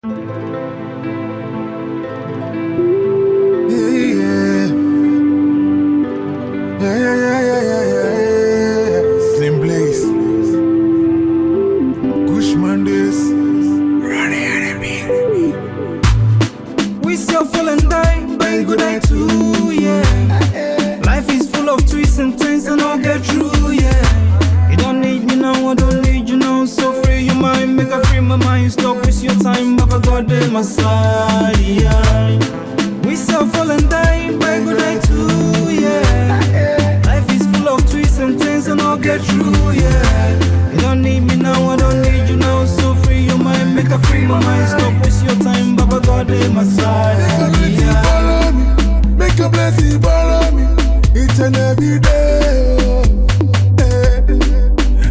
Yeah, yeah. Slim Blaze, Kushman this. We still fall and die, but it good die too, yeah. Life is full of twists and turns and I'll get through, yeah. You don't need me now, I don't need you now. So free your mind, make a free my mind. Stop waste your time, Papa God in my side, yeah. We still fall and die, but it good die too, yeah. Life is full of twists and turns and I'll get through, yeah. You don't need me now, I don't need you now. So free your mind, make a free my mind. Stop waste your time, Papa God in my side, yeah. Follow me, make a blessing follow me each and every day. Oh.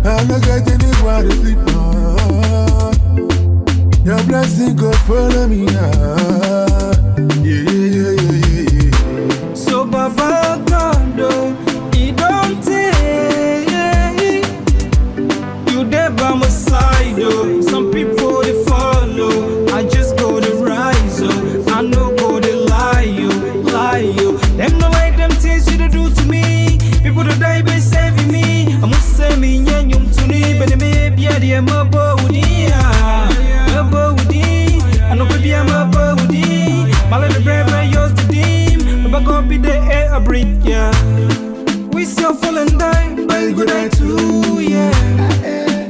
I'm not getting anyone to sleep on. Your blessing go follow me. Yeah. So Baba God, you don't take. You there by my side, oh. Some people they follow, I just go to rise, oh. I know go to lie, oh. Them no like them things you do to me. People that die by saving me. I must say me and you to me, but they may be a dear my body. I know baby I'm a body. My little brother yours the dim. But God be the air I breathe, yeah. We still fall and die, but it's good die too, yeah.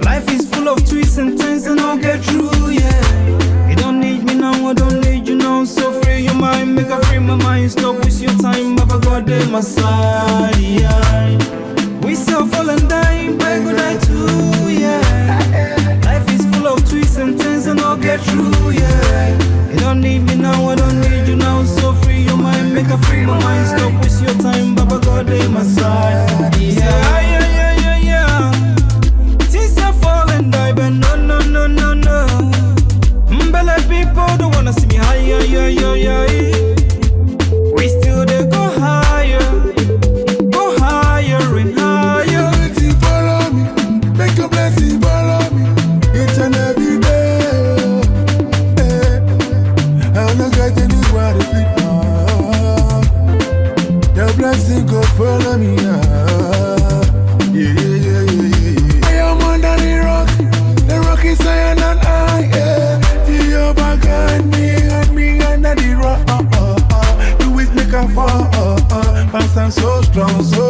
Life is full of twists and turns and I'll get through, yeah. You don't need me now, I don't need you now. So free your mind, make a free my mind. Stop waste your time, Papa God in my side, yeah. We still fall and die, but it's good die too, yeah. Life is full of twists and turns and I'll get through, yeah. You don't need me now, I don't need you now. So free your mind, make a free my mind. Stop waste your time, Papa God in my side, yeah. Things are fall and die, but no. Mbele people don't wanna see me higher, yeah. We still they go higher and higher. Follow me, make a blessing follow me each and every day. I'm not getting anyone to sleep on. Your blessing go follow me, yeah. I am under the rock is higher than I, yeah. Jehovah guide me under the rock. Do it make a fall, but I'm so strong, so